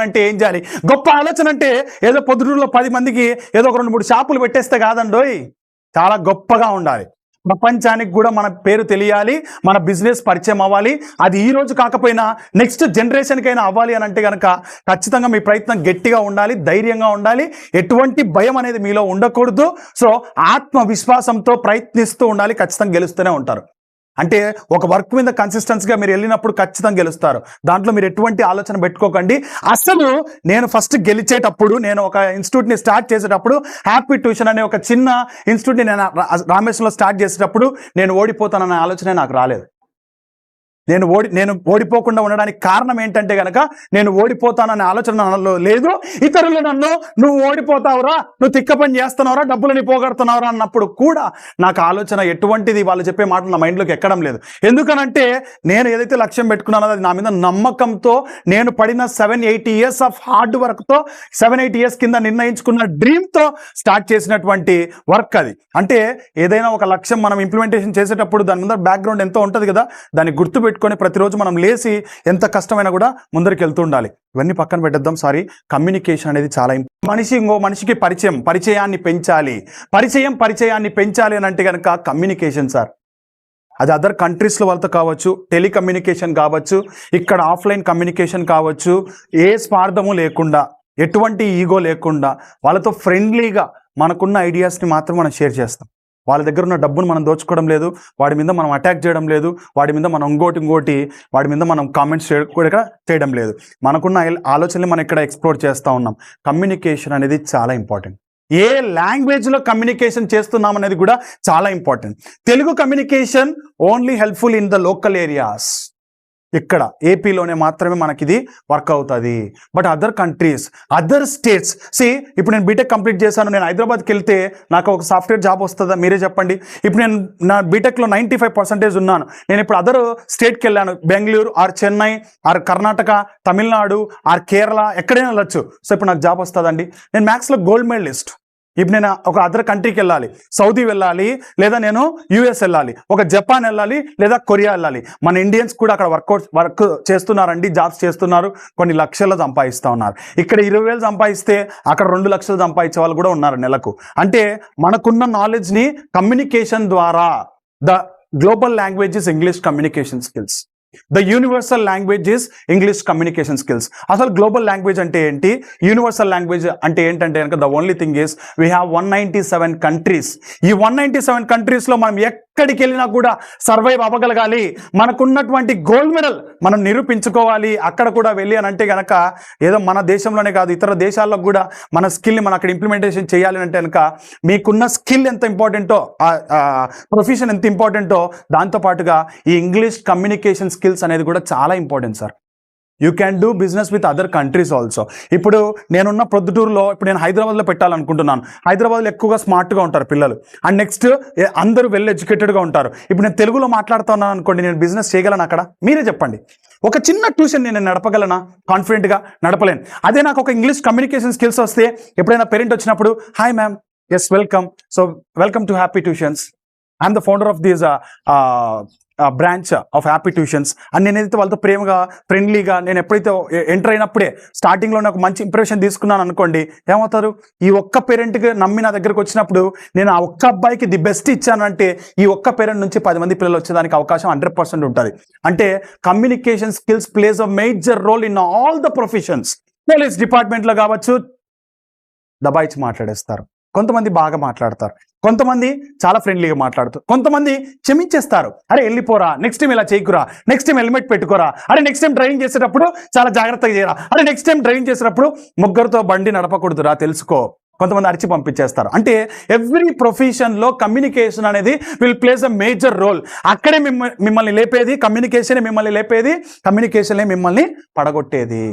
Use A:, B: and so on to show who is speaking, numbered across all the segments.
A: అంటే ఏం చేయాలి? గొప్ప ఆలోచన అంటే ఏదో పొద్దుటూరులో 10 మందికి ఏదో ఒక 2-3 షాపులు పెట్టేస్తే కాదండోయ్. చాలా గొప్పగా ఉండాలి. ప్రపంచానికి కూడా మన పేరు తెలియాలి, మన బిజినెస్ పరిచయం అవ్వాలి. అది ఈ రోజు కాకపోయినా నెక్స్ట్ జనరేషన్కైనా అవ్వాలి అని అంటే కనుక ఖచ్చితంగా మీ ప్రయత్నం గట్టిగా ఉండాలి, ధైర్యంగా ఉండాలి. ఎటువంటి భయం అనేది మీలో ఉండకూడదు. సో ఆత్మవిశ్వాసంతో ప్రయత్నిస్తూ ఉండాలి. ఖచ్చితంగా గెలుస్తూనే ఉంటారు. అంటే ఒక వర్క్ మీద కన్సిస్టెన్సీగా మీరు వెళ్ళినప్పుడు ఖచ్చితంగా గెలుస్తారు. దాంట్లో మీరు ఎటువంటి ఆలోచన పెట్టుకోకండి. అసలు నేను ఫస్ట్ గెలిచేటప్పుడు, నేను ఒక ఇన్స్టిట్యూట్ని స్టార్ట్ చేసేటప్పుడు, హ్యాపీ ట్యూషన్ అనే ఒక చిన్న ఇన్స్టిట్యూట్ని నేను రామేశ్వరంలో స్టార్ట్ చేసేటప్పుడు నేను ఓడిపోతానన్న ఆలోచనే నాకు రాలేదు. నేను ఓడిపోకుండా ఉండడానికి కారణం ఏంటంటే కనుక నేను ఓడిపోతాననే ఆలోచన నాలో లేదు. ఇతరులు నన్ను నువ్వు ఓడిపోతావురా, నువ్వు తిక్క పని చేస్తున్నావురా, డబ్బులని పోగొడుతున్నావురా అన్నప్పుడు కూడా నాకు ఆలోచన ఎటువంటిది వాళ్ళు చెప్పే మాటలు నా మైండ్లోకి ఎక్కడం లేదు. ఎందుకనంటే నేను ఏదైతే లక్ష్యం పెట్టుకున్నానో అది నా మీద నమ్మకంతో, నేను పడిన 7-8 ఇయర్స్ ఆఫ్ హార్డ్ వర్క్తో, 7-8 ఇయర్స్ కింద నిర్ణయించుకున్న డ్రీమ్తో స్టార్ట్ చేసినటువంటి వర్క్ అది. అంటే ఏదైనా ఒక లక్ష్యం మనం ఇంప్లిమెంటేషన్ చేసేటప్పుడు దాని మీద బ్యాక్గ్రౌండ్ ఎంతో ఉంటుంది కదా, దాన్ని గుర్తుపెట్టుకొని ప్రతిరోజు మనం లేచి ఎంత కష్టమైనా కూడా ముందరికి వెళ్తూ ఉండాలి. ఇవన్నీ పక్కన పెట్టేద్దాం. సారీ, కమ్యూనికేషన్ అనేది చాలా మనిషి ఇంకో మనిషికి పరిచయాన్ని పెంచాలి అని అంటే కనుక కమ్యూనికేషన్ సార్. అది అదర్ కంట్రీస్లో వాళ్ళతో కావచ్చు, టెలికమ్యూనికేషన్ కావచ్చు, ఇక్కడ ఆఫ్లైన్ కమ్యూనికేషన్ కావచ్చు, ఏ స్వార్థము లేకుండా, ఎటువంటి ఈగో లేకుండా వాళ్ళతో ఫ్రెండ్లీగా మనకున్న ఐడియాస్ని మాత్రం మనం షేర్ చేస్తాం. వాళ్ళ దగ్గర ఉన్న డబ్బును మనం దోచుకోవడం లేదు, వాడి మీద మనం అటాక్ చేయడం లేదు, వాడి మీద మనం ఇంకోటి వాడి మీద మనం కామెంట్స్ కూడా చేయడం లేదు. మనకున్న ఆలోచనలు మనం ఇక్కడ ఎక్స్ప్లోర్ చేస్తూ ఉన్నాం. కమ్యూనికేషన్ అనేది చాలా ఇంపార్టెంట్. ఏ లాంగ్వేజ్లో కమ్యూనికేషన్ చేస్తున్నాం అనేది కూడా చాలా important. Telugu communication only helpful in the local areas. ఇక్కడ ఏపీలోనే మాత్రమే మనకి ఇది వర్క్ అవుతుంది. But other countries, other states, ఇప్పుడు నేను బీటెక్ కంప్లీట్ చేశాను, నేను హైదరాబాద్కి వెళ్తే నాకు ఒక సాఫ్ట్వేర్ జాబ్ వస్తుందా? మీరే చెప్పండి. ఇప్పుడు నేను నా బీటెక్లో 95% ఉన్నాను. నేను ఇప్పుడు అదర్ స్టేట్కి వెళ్ళాను, Bengaluru or Chennai or Karnataka, Tamil Nadu or Kerala, ఎక్కడైనా వెళ్ళొచ్చు. సో ఇప్పుడు నాకు జాబ్ వస్తుందండి. నేను మ్యాథ్స్లో గోల్డ్ మెడలిస్ట్. ఇప్పుడు నేను ఒక అదర్ కంట్రీకి వెళ్ళాలి, సౌదీ వెళ్ళాలి, లేదా నేను యూఎస్ వెళ్ళాలి, ఒక జపాన్ వెళ్ళాలి, లేదా కొరియా వెళ్ళాలి. మన ఇండియన్స్ కూడా అక్కడ వర్క్ చేస్తున్నారండి, జాబ్స్ చేస్తున్నారు, కొన్ని లక్షలు సంపాదిస్తూ ఉన్నారు. ఇక్కడ 20,000 సంపాదిస్తే అక్కడ 2 లక్షలు సంపాదించే వాళ్ళు కూడా ఉన్నారు నెలకు. అంటే మనకున్న నాలెడ్జ్ని కమ్యూనికేషన్ ద్వారా, the global language is English communication skills, the universal language is English communication skills. అసలు గ్లోబల్ లాంగ్వేజ్ అంటే ఏంటి, యూనివర్సల్ లాంగ్వేజ్ అంటే ఏంటంటే కనుక the only thing is we have 197 countries. ఈ 197 కంట్రీస్లో మనం ఎక్కడికి వెళ్ళినా కూడా సర్వైవ్ అవ్వగలగాలి. మనకున్నటువంటి గోల్డ్ మెడల్ మనం నిరూపించుకోవాలి. అక్కడ కూడా వెళ్ళి అని అంటే కనుక ఏదో మన దేశంలోనే కాదు, ఇతర దేశాల్లో కూడా మన స్కిల్ని మనం అక్కడ ఇంప్లిమెంటేషన్ చేయాలి అంటే కనుక మీకున్న స్కిల్ ఎంత ఇంపార్టెంటో, ప్రొఫెషన్ ఎంత ఇంపార్టెంటో, దాంతోపాటుగా ఈ ఇంగ్లీష్ కమ్యూనికేషన్ స్కిల్స్ అనేది కూడా చాలా important sir. You can do business with other countries also. ఇప్పుడు నేనున్న ప్రొద్దుటూరులో, ఇప్పుడు నేను హైదరాబాద్లో పెట్టాలనుకుంటున్నాను. హైదరాబాద్లో ఎక్కువగా స్మార్ట్గా ఉంటారు పిల్లలు, అండ్ నెక్స్ట్ అందరూ వెల్ ఎడ్యుకేటెడ్గా ఉంటారు. ఇప్పుడు నేను తెలుగులో మాట్లాడుతున్నాను అనుకోండి, నేను బిజినెస్ చేయగలను అక్కడ? మీరే చెప్పండి. ఒక చిన్న ట్యూషన్ నేను నడపగలనా? కాన్ఫిడెంట్గా నడపలేను. అదే నాకు ఒక ఇంగ్లీష్ కమ్యూనికేషన్ స్కిల్స్ వస్తే, ఎప్పుడైనా పేరెంట్ వచ్చినప్పుడు, hi ma'am, yes welcome, so welcome to Happy Tuitions, I'm the founder of this branch of Happy Tuitions అని నేనైతే వాళ్ళతో ప్రేమగా, ఫ్రెండ్లీగా, నేను ఎప్పుడైతే ఎంటర్ అయినప్పుడే స్టార్టింగ్లో నాకు మంచి ఇంప్రెషన్ తీసుకున్నాను అనుకోండి, ఏమవుతారు? ఈ ఒక్క పేరెంట్కి నమ్మి నా దగ్గరకు వచ్చినప్పుడు నేను ఆ ఒక్క అబ్బాయికి ది బెస్ట్ ఇచ్చానంటే ఈ ఒక్క పేరెంట్ నుంచి 10 మంది పిల్లలు వచ్చేదానికి అవకాశం 100% ఉంటుంది. అంటే communication skills plays a major role in all the professions. Police డిపార్ట్మెంట్లో కావచ్చు, దబాయిచి మాట్లాడేస్తారు, కొంతమంది బాగా మాట్లాడతారు, కొంతమంది చాలా ఫ్రెండ్లీగా మాట్లాడుతారు, కొంతమంది క్షమించేస్తారు. అరే వెళ్ళిపోరా, నెక్స్ట్ టైం ఇలా చేయకురా, నెక్స్ట్ టైం హెల్మెట్ పెట్టుకోరా, అరే నెక్స్ట్ టైం డ్రైవింగ్ చేసేటప్పుడు చాలా జాగ్రత్తగా చేయరా, అరే నెక్స్ట్ టైం డ్రైవింగ్ చేసేటప్పుడు ముగ్గురితో బండి నడపకూడదురా తెలుసుకో. కొంతమంది అరిచి పంపించేస్తారు. అంటే ఎవ్రీ ప్రొఫెషన్లో కమ్యూనికేషన్ అనేది will plays a major role. అక్కడే మిమ్మల్ని లేపేది కమ్యూనికేషనే, మిమ్మల్ని లేపేది కమ్యూనికేషనే, మిమ్మల్ని పడగొట్టేది.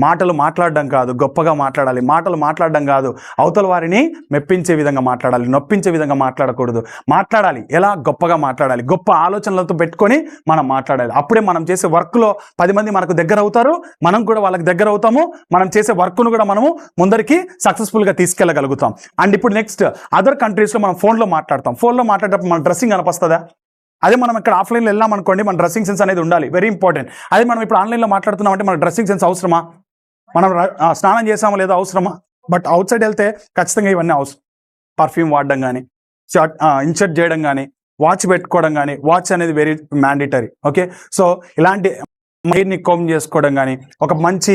A: మాటలు మాట్లాడడం కాదు, గొప్పగా మాట్లాడాలి. మాటలు మాట్లాడడం కాదు, అవతల వారిని మెప్పించే విధంగా మాట్లాడాలి, నొప్పించే విధంగా మాట్లాడకూడదు. మాట్లాడాలి, ఎలా గొప్పగా మాట్లాడాలి, గొప్ప ఆలోచనలతో పెట్టుకొని మనం మాట్లాడాలి. అప్పుడే మనం చేసే వర్క్లో 10 మంది మనకు దగ్గర అవుతారు, మనం కూడా వాళ్ళకి దగ్గర అవుతాము, మనం చేసే వర్క్ను కూడా మనము ముందరికి సక్సెస్ఫుల్గా తీసుకెళ్ళగలుగుతాం. అండ్ ఇప్పుడు నెక్స్ట్ అదర్ కంట్రీస్లో మనం ఫోన్లో మాట్లాడతాం. ఫోన్లో మాట్లాడేటప్పుడు మన డ్రెస్సింగ్ అనిపిస్తుందా? అదే మనం ఇక్కడ ఆఫ్లైన్లో వెళ్ళాం అనుకోండి, మన డ్రెస్సింగ్ సెన్స్ అనేది ఉండాలి, వెరీ ఇంపార్టెంట్. అదే మనం ఇప్పుడు ఆన్లైన్లో మాట్లాడుతున్నాం అంటే మన డ్రెస్సింగ్ సెన్స్ అవసరమా? మనం స్నానం చేసామా లేదా అవసరమా, బట్ అవుట్ సైడ్ వెళ్తే ఖచ్చితంగా ఇవన్నీ అవసరం. పర్ఫ్యూమ్ వాడడం కానీ, ఇన్షర్ట్ చేయడం కానీ, వాచ్ పెట్టుకోవడం కానీ, వాచ్ అనేది వెరీ మ్యాండేటరీ. ఓకే, సో ఇలాంటి మైర్ని కోమ్ చేసుకోవడం కానీ, ఒక మంచి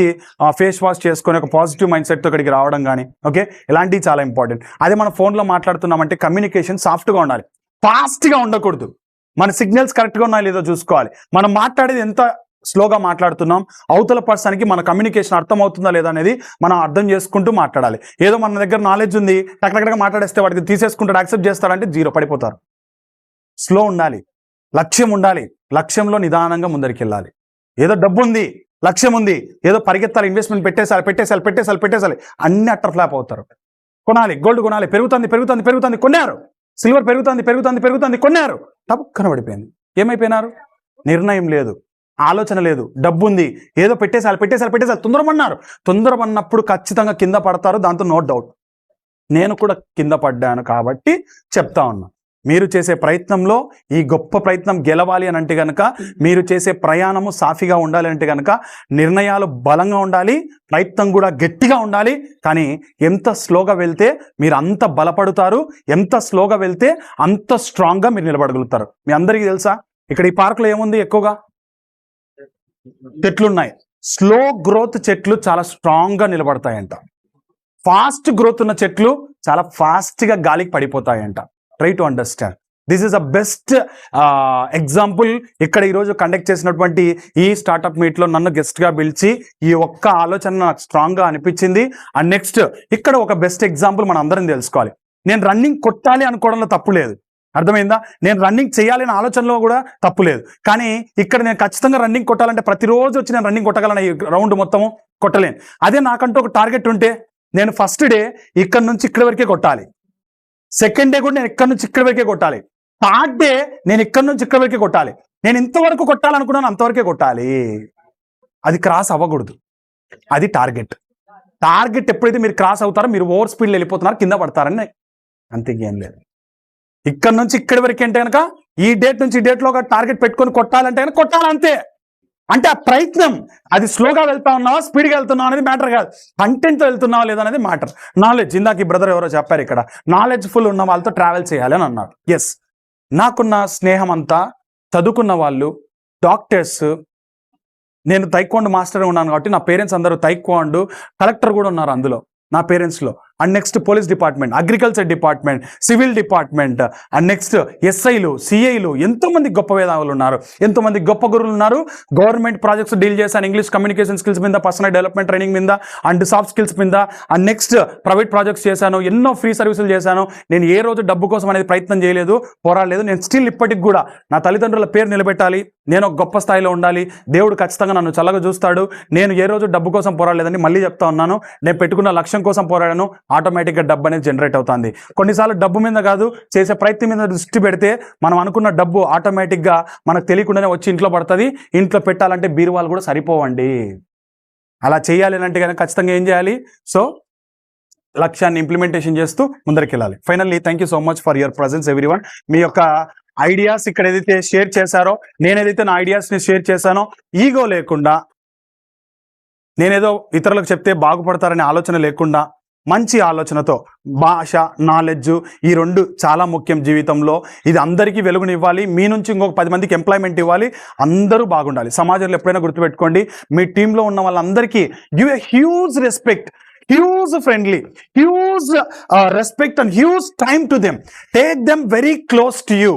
A: ఫేస్ వాష్ చేసుకొని ఒక పాజిటివ్ మైండ్ సెట్తో ఇక్కడికి రావడం కానీ, ఓకే, ఇలాంటివి చాలా ఇంపార్టెంట్. అదే మనం ఫోన్లో మాట్లాడుతున్నామంటే కమ్యూనికేషన్ సాఫ్ట్గా ఉండాలి, ఫాస్ట్గా ఉండకూడదు. మన సిగ్నల్స్ కరెక్ట్గా ఉన్నాయో లేదో చూసుకోవాలి. మనం మాట్లాడేది ఎంత స్లోగా మాట్లాడుతున్నాం, అవతల పర్సన్కి మన కమ్యూనికేషన్ అర్థం అవుతుందా లేదా అనేది మనం అర్థం చేసుకుంటూ మాట్లాడాలి. ఏదో మన దగ్గర నాలెడ్జ్ ఉంది టక్టక్గా మాట్లాడేస్తే వాడికి తీసేసుకుంటాడు, యాక్సెప్ట్ చేస్తాడంటే జీరో పడిపోతారు. స్లో ఉండాలి, లక్ష్యం ఉండాలి, లక్ష్యంలో నిదానంగా ముందరికి వెళ్ళాలి. ఏదో డబ్బు ఉంది, లక్ష్యం ఉంది, ఏదో పరిగెత్తాలి, ఇన్వెస్ట్మెంట్ పెట్టేసాలి, అన్ని అట్టర్ ఫ్లాప్ అవుతారు. కొనాలి, గోల్డ్ కొనాలి, పెరుగుతుంది, కొన్నారు. సిల్వర్ పెరుగుతుంది, కొన్నారు. టప్పున పడిపోయింది. ఏమైపోయినారు? నిర్ణయం లేదు, ఆలోచన లేదు, డబ్బు ఉంది, ఏదో పెట్టేసాలి, తొందరపడినప్పుడు ఖచ్చితంగా కింద పడతారు, దాంతో నో డౌట్. నేను కూడా కింద పడ్డాను కాబట్టి చెప్తా ఉన్నా. మీరు చేసే ప్రయత్నంలో ఈ గొప్ప ప్రయత్నం గెలవాలి అని అంటే కనుక, మీరు చేసే ప్రయాణము సాఫీగా ఉండాలి అంటే కనుక, నిర్ణయాలు బలంగా ఉండాలి, ప్రయత్నం కూడా గట్టిగా ఉండాలి. కానీ ఎంత స్లోగా వెళ్తే మీరు అంత బలపడతారు, ఎంత స్లోగా వెళ్తే అంత స్ట్రాంగ్గా మీరు నిలబడగలుగుతారు. మీ అందరికీ తెలుసా, ఇక్కడ ఈ పార్కులో ఏముంది? ఎక్కువగా చెట్లు ఉన్నాయి. స్లో గ్రోత్ చెట్లు చాలా స్ట్రాంగ్గా నిలబడతాయంట. ఫాస్ట్ గ్రోత్ ఉన్న చెట్లు చాలా ఫాస్ట్గా గాలికి పడిపోతాయంట. Try to understand. This is a best example. ఇక్కడ ఈరోజు కండక్ట్ చేసినటువంటి ఈ స్టార్ట్అప్ మీట్లో నన్ను గెస్ట్గా పిలిచి ఈ ఒక్క ఆలోచన నాకు స్ట్రాంగ్గా అనిపించింది. అండ్ నెక్స్ట్ ఇక్కడ ఒక బెస్ట్ ఎగ్జాంపుల్ మనం అందరం తెలుసుకోవాలి. నేను రన్నింగ్ కొట్టాలి అనుకోవడంలో తప్పు లేదు, అర్థమైందా? నేను రన్నింగ్ చేయాలి అనే ఆలోచనలో కూడా తప్పు లేదు. కానీ ఇక్కడ నేను ఖచ్చితంగా రన్నింగ్ కొట్టాలంటే ప్రతిరోజు వచ్చి నేను రన్నింగ్ కొట్టగలను, ఈ రౌండ్ మొత్తము కొట్టలేను. అదే నాకంటూ ఒక టార్గెట్ ఉంటే నేను ఫస్ట్ డే ఇక్కడ నుంచి ఇక్కడ వరకే కొట్టాలి, సెకండ్ డే కూడా నేను ఇక్కడ నుంచి ఇక్కడ వరకే కొట్టాలి, థర్డ్ డే నేను ఇక్కడ నుంచి ఇక్కడ వరకే కొట్టాలి. నేను ఇంతవరకు కొట్టాలనుకున్నాను అంతవరకే కొట్టాలి. అది క్రాస్ అవ్వకూడదు. అది టార్గెట్. టార్గెట్ ఎప్పుడైతే మీరు క్రాస్ అవుతారో మీరు ఓవర్ స్పీడ్లో వెళ్ళిపోతున్నారు, కింద పడతారని అంతేం లేదు. ఇక్కడ నుంచి ఇక్కడి వరకు అంటే కనుక ఈ డేట్ నుంచి ఈ డేట్లో ఒక టార్గెట్ పెట్టుకొని కొట్టాలంటే కనుక కొట్టాలంతే. అంటే ఆ ప్రయత్నం అది స్లోగా వెళ్తా ఉన్నావా స్పీడ్గా వెళ్తున్నావు అనేది మ్యాటర్ కాదు, కంటెంట్తో వెళ్తున్నావా లేదా అనేది మ్యాటర్. నాలెడ్జ్, ఇందాక ఈ బ్రదర్ ఎవరో చెప్పారు ఇక్కడ, నాలెడ్జ్ ఫుల్ ఉన్న వాళ్ళతో ట్రావెల్ చేయాలి అని అన్నారు. ఎస్, నాకున్న స్నేహం అంతా చదువుకున్న వాళ్ళు, డాక్టర్స్. నేను తైక్వాండో మాస్టర్ ఉన్నాను కాబట్టి నా పేరెంట్స్ అందరూ తైక్వాండో కలెక్టర్ కూడా ఉన్నారు అందులో నా పేరెంట్స్లో. And next police department, agriculture department, civil department, and next ఎస్ఐలు, సిఐలు, ఎంతోమంది గొప్ప వేదాలు ఉన్నారు, ఎంతోమంది గొప్ప గురువులు ఉన్నారు. గవర్నమెంట్ ప్రాజెక్ట్స్ డీల్ చేశాను, ఇంగ్లీష్ కమ్యూనికేషన్ స్కిల్స్ మీద, పర్సనల్ డెవలప్మెంట్ ట్రైనింగ్ మీద, అండ్ సాఫ్ట్ స్కిల్స్ మీద. అండ్ నెక్స్ట్ ప్రైవేట్ ప్రాజెక్ట్స్ చేశాను, ఎన్నో ఫ్రీ సర్వీసులు చేశాను. నేను ఏ రోజు డబ్బు కోసం అనేది ప్రయత్నం చేయలేదు, పోరాడలేదు. నేను స్టిల్ ఇప్పటికి కూడా నా తల్లిదండ్రుల పేరు నిలబెట్టాలి, నేను ఒక గొప్ప స్థాయిలో ఉండాలి, దేవుడు ఖచ్చితంగా నన్ను చల్లగా చూస్తాడు. నేను ఏ రోజు డబ్బు కోసం పోరాడలేదని మళ్ళీ చెప్తా ఉన్నాను. నేను పెట్టుకున్న లక్ష్యం కోసం పోరాడాను, ఆటోమేటిక్గా డబ్బు అనేది జనరేట్ అవుతుంది. కొన్నిసార్లు డబ్బు మీద కాదు, చేసే ప్రయత్నం మీద దృష్టి పెడితే మనం అనుకున్న డబ్బు ఆటోమేటిక్గా మనకు తెలియకుండానే వచ్చి ఇంట్లో పడుతుంది. ఇంట్లో పెట్టాలంటే బీరువాలు కూడా సరిపోవండి. అలా చేయాలి అంటే కనుక ఖచ్చితంగా ఏం చేయాలి? సో లక్ష్యాన్ని ఇంప్లిమెంటేషన్ చేస్తూ ముందరికి వెళ్ళాలి. Finally thank you so much for your presence everyone. మీ యొక్క ఐడియాస్ ఇక్కడ ఏదైతే షేర్ చేశారో, నేనేదైతే నా ఐడియాస్ని షేర్ చేశానో, ఈగో లేకుండా, నేనేదో ఇతరులకు చెప్తే బాగుపడతారనే ఆలోచన లేకుండా, మంచి ఆలోచనతో, భాష, నాలెడ్జ్ ఈ రెండు చాలా ముఖ్యం జీవితంలో. ఇది అందరికీ వెలుగునివ్వాలి, మీ నుంచి ఇంకొక 10 మందికి ఎంప్లాయ్మెంట్ ఇవ్వాలి, అందరూ బాగుండాలి. సమాజంలో ఎప్పుడైనా గుర్తుపెట్టుకోండి, మీ టీంలో ఉన్న వాళ్ళందరికీ give a huge respect, huge friendly, huge respect and huge time to them. Take them very close to you,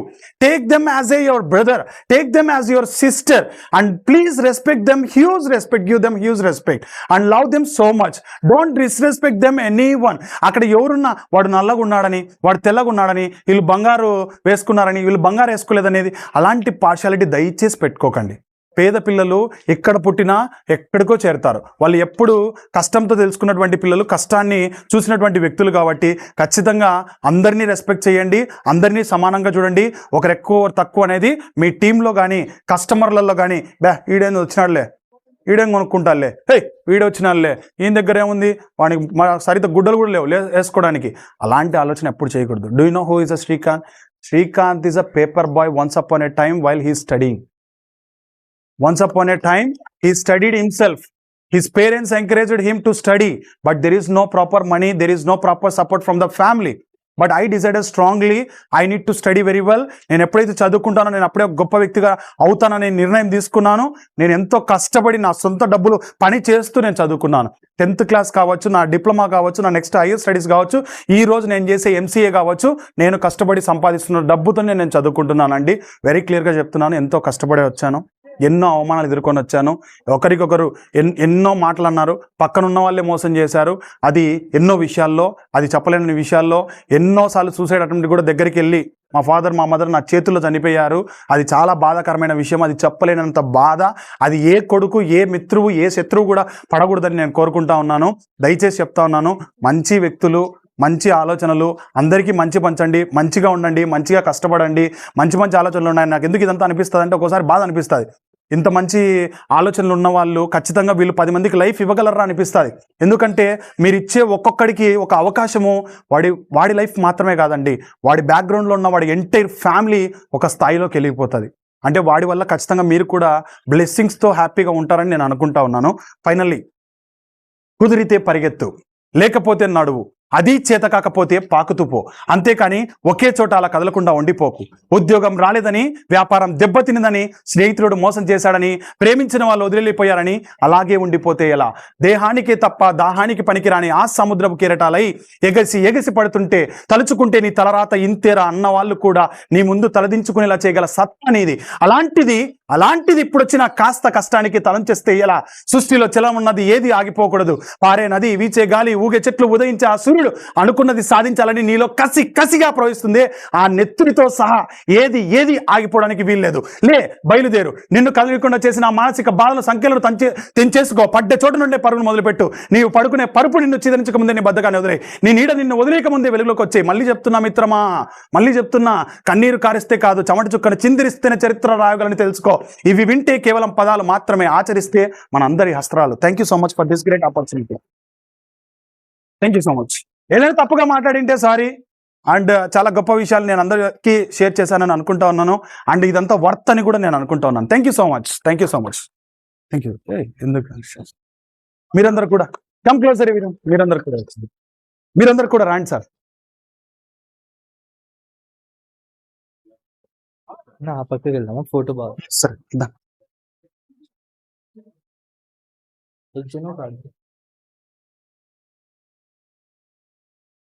A: take them as your brother, take them as your sister, and please respect them, huge respect, give them huge respect and love them so much. Don't disrespect them anyone. అక్కడ ఎవరున్నా వాడు నల్లగా ఉన్నాడని, వాడు తెల్లగా ఉన్నాడని, వీళ్ళు బంగారు వేసుకున్నారని, వీళ్ళు బంగారు వేసుకోలేదనేది అలాంటి పార్షాలిటీ దయచేసి పెట్టుకోకండి. పేద పిల్లలు ఎక్కడ పుట్టినా ఎక్కడికో చేరుతారు. వాళ్ళు ఎప్పుడు కష్టంతో తెలుసుకున్నటువంటి పిల్లలు, కష్టాన్ని చూసినటువంటి వ్యక్తులు కాబట్టి ఖచ్చితంగా అందరినీ రెస్పెక్ట్ చేయండి, అందరినీ సమానంగా చూడండి. ఒకరు ఎక్కువ తక్కువ అనేది మీ టీంలో కానీ కస్టమర్లలో కానీ, ఈడేంది వచ్చినాడులే, ఈడేం కొనుక్కుంటారులే, హే వీడు వచ్చినాడులే, ఈయన దగ్గర ఏముంది, వాడికి సరిత గుడ్డలు కూడా లేవు వేసుకోవడానికి, అలాంటి ఆలోచన ఎప్పుడు చేయకూడదు. Do you know who is a Srikanth? Srikanth is a paper boy once upon a time while he studying. Once upon a time, he studied himself. His parents encouraged him to study, but there is no proper money, there is no proper support from the family. But I decided strongly I need to study very well. నేను ఎప్పుడైతే చదువుకుంటానో నేను అప్పుడే గొప్ప వ్యక్తిగా అవుతానని నిర్ణయం తీసుకున్నాను. నేను ఎంతో కష్టపడి నా సొంత డబ్బులు పని చేస్తూ నేను చదువుకున్నాను. 10th క్లాస్ కావచ్చు, నా డిప్లొమా కావచ్చు, నా నెక్స్ట్ హైయర్ స్టడీస్ కావచ్చు, ఈ రోజు నేను చేసే MCA కావచ్చు, నేను కష్టపడి సంపాదిస్తున్న డబ్బుతోనే నేను చదువుకుంటున్నానండి. వెరీ క్లియర్గా చెప్తున్నాను, ఎంతో కష్టపడి వచ్చాను, ఎన్నో అవమానాలు ఎదుర్కొని వచ్చాను. ఒకరికొకరు ఎన్నో మాటలు అన్నారు, పక్కనున్న వాళ్ళే మోసం చేశారు. అది ఎన్నో విషయాల్లో, అది చెప్పలేని విషయాల్లో ఎన్నోసార్లు సూసైడ్ అటెంప్ట్ కూడా దగ్గరికి వెళ్ళి మా ఫాదర్ మా మదర్ నా చేతుల్లో చనిపోయారు. అది చాలా బాధాకరమైన విషయం, అది చెప్పలేనంత బాధ. అది ఏ కొడుకు, ఏ మిత్రువు, ఏ శత్రువు కూడా పడకూడదని నేను కోరుకుంటా ఉన్నాను. దయచేసి చెప్తా ఉన్నాను, మంచి వ్యక్తులు, మంచి ఆలోచనలు అందరికీ మంచి పంచండి, మంచిగా ఉండండి, మంచిగా కష్టపడండి, మంచి మంచి ఆలోచనలు ఉన్నాయి. నాకు ఎందుకు ఇదంతా అనిపిస్తుంది అంటే ఒక్కోసారి బాధ అనిపిస్తుంది. ఇంత మంచి ఆలోచనలు ఉన్న వాళ్ళు ఖచ్చితంగా వీళ్ళు 10 మందికి లైఫ్ ఇవ్వగలరా అనిపిస్తుంది. ఎందుకంటే మీరు ఇచ్చే ఒక్కొక్కడికి ఒక అవకాశము వాడి లైఫ్ మాత్రమే కాదండి, వాడి బ్యాక్గ్రౌండ్లో ఉన్న వాడి ఎంటైర్ ఫ్యామిలీ ఒక స్థాయిలోకి వెళ్ళిపోతుంది. అంటే వాడి వల్ల ఖచ్చితంగా మీరు కూడా బ్లెస్సింగ్స్తో హ్యాపీగా ఉంటారని నేను అనుకుంటా ఉన్నాను. ఫైనల్లీ, కుదిరితే పరిగెత్తు, లేకపోతే నడువు, అది చేత కాకపోతే పాకుతూ పో, అంతేకాని ఒకే చోట అలా కదలకుండా ఉండిపోకు. ఉద్యోగం రాలేదని, వ్యాపారం దెబ్బతిన్నదని, స్నేహితుడు మోసం చేశాడని, ప్రేమించిన వాళ్ళు వదిలిపోయారని అలాగే ఉండిపోతే ఎలా? దేహానికే తప్ప దాహానికి పనికిరాని ఆ సముద్రపు కెరటాలై ఎగసి ఎగసి పడుతుంటే తలుచుకుంటే నీ తలరాత ఇంతేరా అన్న వాళ్ళు కూడా నీ ముందు తలదించుకునేలా చేయగల సత్తా నీది. అలాంటిది ఇప్పుడు వచ్చిన కాస్త కష్టానికి తలంచేస్తే ఎలా? సృష్టిలో చలం ఉన్నది ఏది ఆగిపోకూడదు. పారే నది, వీచే గాలి, ఊగే చెట్లు, ఉదయించే ఆ సూర్యుడు అనుకున్నది సాధించాలని నీలో కసిగా ప్రవహిస్తుంది. ఆ నెత్తుడితో సహా ఏది ఆగిపోవడానికి వీల్లేదు. బయలుదేరు. నిన్ను కదలకుండా చేసిన ఆ మానసిక బాధల సంఖ్యలను తెంచేసుకో. పడ్డ చోటు నుండే పరుగును మొదలుపెట్టు. నీవు పడుకునే పరుపు నిన్ను చిదరించక ముందే నీ బద్దగానే వదిలే. నీ నీడ నిన్ను వదిలేక ముందే వెలుగులోకి వచ్చాయి. మళ్ళీ చెప్తున్నా మిత్రమా, మళ్ళీ చెప్తున్నా, కన్నీరు కారిస్తే కాదు, చెమట చుక్కను చిందిరిస్తేనే చరిత్ర రాయగలని తెలుసుకో. ఇవి వింటే కేవలం పదాలు మాత్రమే, ఆచరిస్తే మన అందరి హస్త్రాలు. Thank you so much for this great opportunity. Thank you so much. ఏదైనా తప్పుగా మాట్లాడింటే సారీ. అండ్ చాలా గొప్ప విషయాలు నేను అందరికీ షేర్ చేశానని అనుకుంటా ఉన్నాను. అండ్ ఇదంతా వర్త్ అని కూడా నేను అనుకుంటా ఉన్నాను. Thank you so much. Thank you so much. Thank you. ఎందుకు మీరందరూ కూడా కమ్ క్లోజర్, మీరందరూ కూడా రాండి సార్.
B: నా పక్కకి వెళ్దామా? ఫోటో బాగా
A: సరే,
B: వచ్చిన